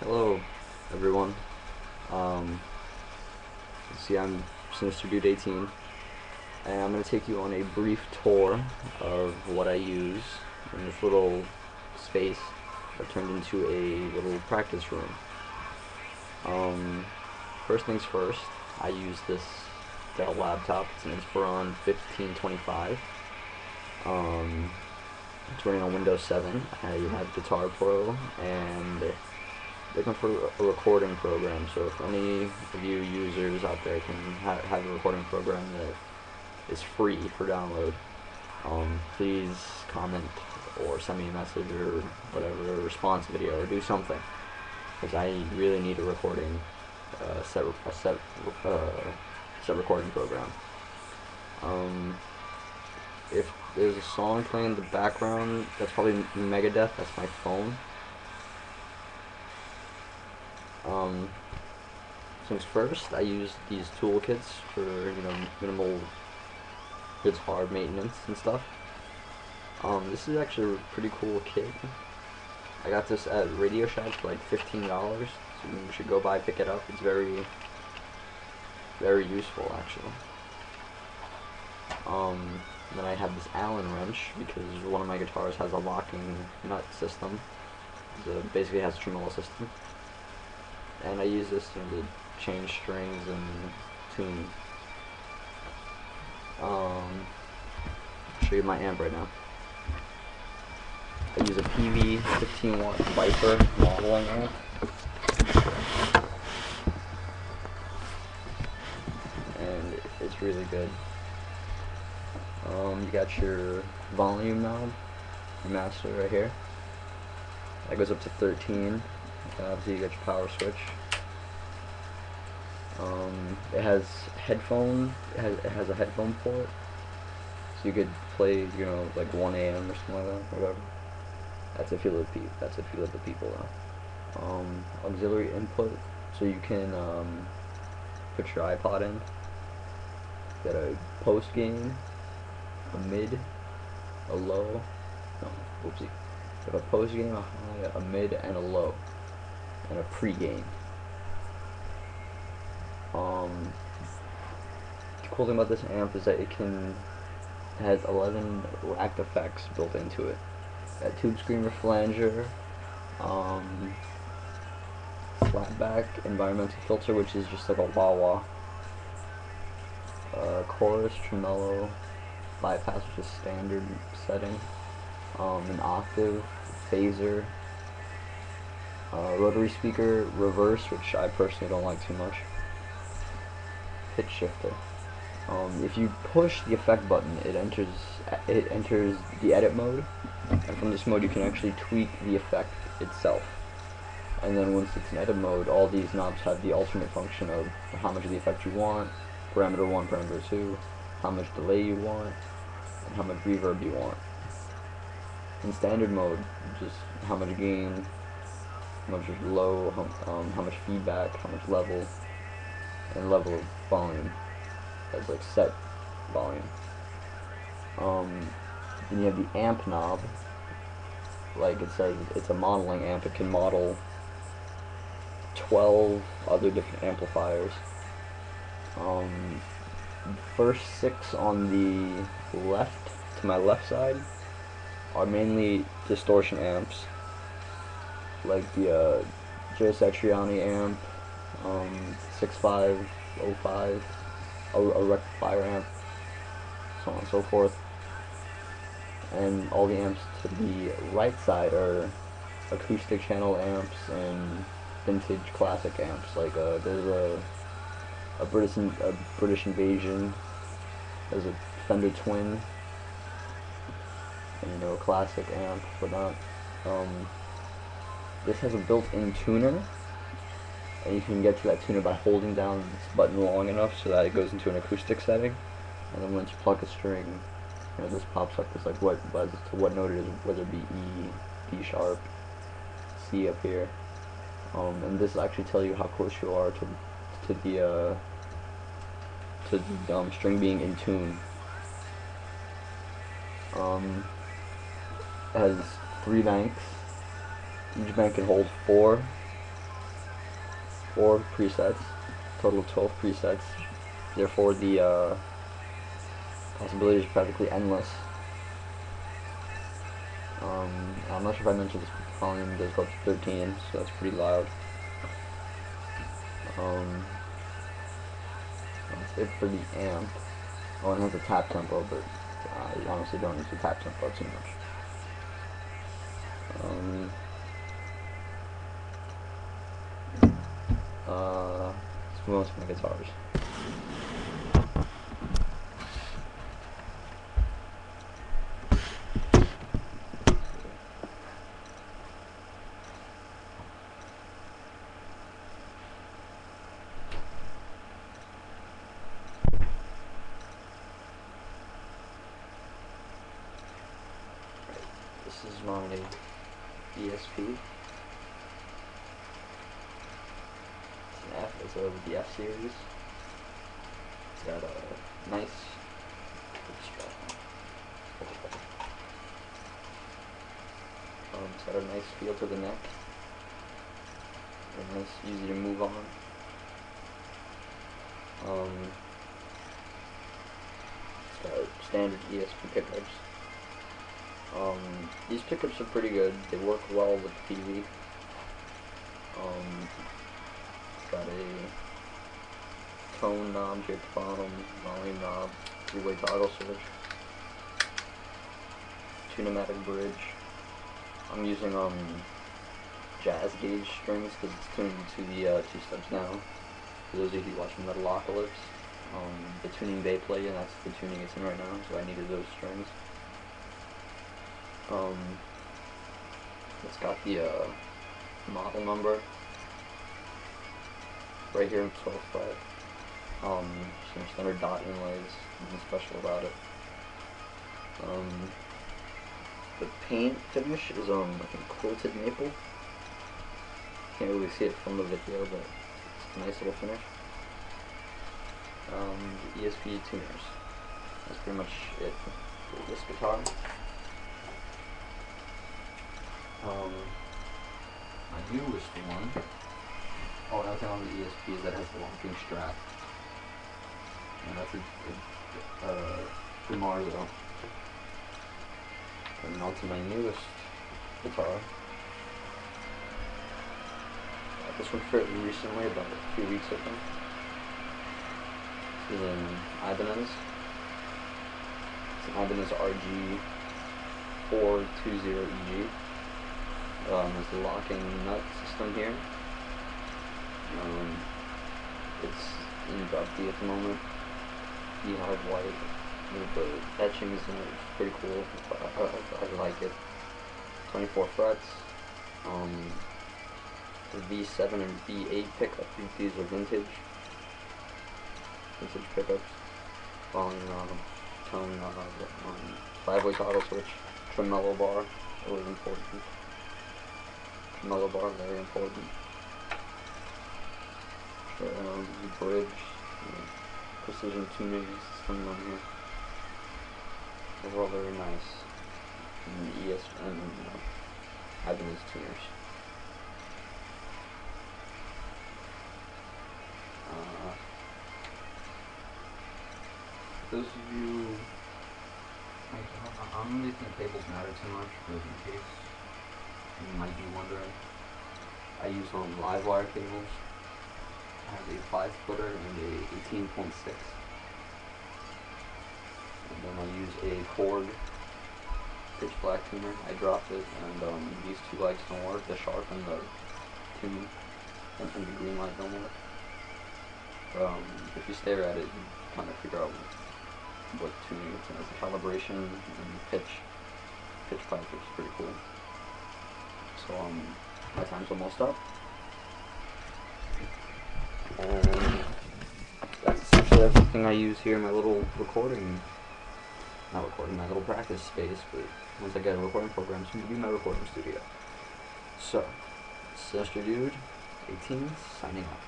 Hello, everyone. Um, see, I'm Sinister Dude 18, and I'm going to take you on a brief tour of what I use in this little space that turned into a little practice room. Um, First things first, I use this Dell laptop. It's an Inspiron 1525. It's running on Windows 7. I have Guitar Pro and looking for a recording program. So if any of you users out there can have a recording program that is free for download, please comment or send me a message or whatever, a response video or do something, because I really need a recording set recording program. If there's a song playing in the background, that's probably Megadeth. That's my phone. Things first, I use these toolkits for minimal guitar maintenance and stuff. This is actually a pretty cool kit. I got this at Radio Shack for like $15, so you should go by, pick it up. It's very, very useful actually. Then I have this Allen wrench because one of my guitars has a locking nut system. It basically has a tremolo system. And I use this to change strings and tune. I'll show you my amp right now. I use a PV 15 watt Viper modeling amp. And it's really good. You got your volume knob, your master right here. That goes up to 13. Obviously you got your power switch. It has headphone. It has a headphone port, so you could play, like 1 a.m. or something like that, whatever. That's if you live with people though. Auxiliary input, so you can put your iPod in. Got a post gain, a mid, a low. No, whoopsie. You have a post gain, a high, a mid, and a low, and a pre-gain. The cool thing about this amp is that it has 11 racked effects built into it. Got tube screamer, flanger, flatback, environmental filter, which is just like a wah-wah, chorus, tremolo, bypass, which is standard setting, an octave, phaser, rotary speaker, reverse, which I personally don't like too much, pitch shifter. If you push the effect button, it enters the edit mode, and from this mode you can actually tweak the effect itself. And then once it's in edit mode, all these knobs have the alternate function of how much of the effect you want, parameter 1, parameter 2, how much delay you want, and how much reverb you want. In standard mode, just how much gain, how much low, how much feedback, how much level, and level of volume. That's like set volume. Then you have the amp knob. Like it says, it's a modeling amp. It can model 12 other different amplifiers. First 6 on the left, to my left side, are mainly distortion amps, like the Joe Satriani amp, 6505, a rectifier amp, so on and so forth. And all the amps to the right side are acoustic channel amps and vintage classic amps. Like there's a British Invasion, there's a Fender Twin, and a classic amp for that. This has a built-in tuner, and you can get to that tuner by holding down this button long enough so that it goes into an acoustic setting, and then once you pluck a string, this pops up as like what note it is, whether it be E, D sharp, C up here, and this will actually tell you how close you are to the string being in tune. It has 3 banks. Each bank can hold 4 4 presets, total of 12 presets. Therefore, the possibilities are practically endless. I'm not sure if I mentioned this, volume does go up to 13, so that's pretty loud. That's it for the amp. Oh, it has a tap tempo, but you honestly don't need to tap tempo too much. Let's move on to my guitars. This is my ESP. It's an F, it's the F series. It's got a nice strap. It's got a nice feel to the neck. And nice, easy to move on. It's got standard ESP pickups. These pickups are pretty good. They work well with the TV. It's got a tone knob here at the bottom, volume knob, 3-way toggle switch, 2 pneumatic bridge. I'm using jazz gauge strings because it's tuned to the 2 steps now. For those of you watching Metalocalypse, the tuning they play, and that's the tuning it's in right now, so I needed those strings. It's got the model number right here in 12th fret. Some standard dot inlays, nothing special about it. The paint finish is I think quilted maple. Can't really see it from the video, but it's a nice little finish. The ESP tuners. That's pretty much it for this guitar. My newest one. Oh, another thing on the ESP is that it has the locking strap. And that's a Marzo. And now to my newest guitar. Got this one fairly recently, about a few weeks ago. This is an Ibanez. It's an Ibanez RG 420EG. There's a locking nut system here. It's in drop D at the moment. Beehive white with the etchings in it. It's pretty cool. I like it. 24 frets. The V7 and V8 pickup. These are vintage pickups. Volume tone 5-way toggle switch. Tremolo bar, really important. Tremolo bar, very important. Bridge, precision tuning system on here. Overall, very nice. And the ESP, Ibanez tuners. Those of you, I don't really think cables matter too much, but in case you might be wondering, I use live wire cables. I have a 5-footer and a 18.6, and then I use a Korg pitch black tuner. I dropped it, and these 2 lights don't work. The sharp and the tune and the green light don't work. If you stare at it, you kind of figure out what tuning it's in. It's a calibration and pitch pipe, which is pretty cool. So my time's almost up. And that's essentially everything I use here in my little my little practice space, but once I get a recording program, it's going to be my recording studio. So, Sinister Dude, 18, signing off.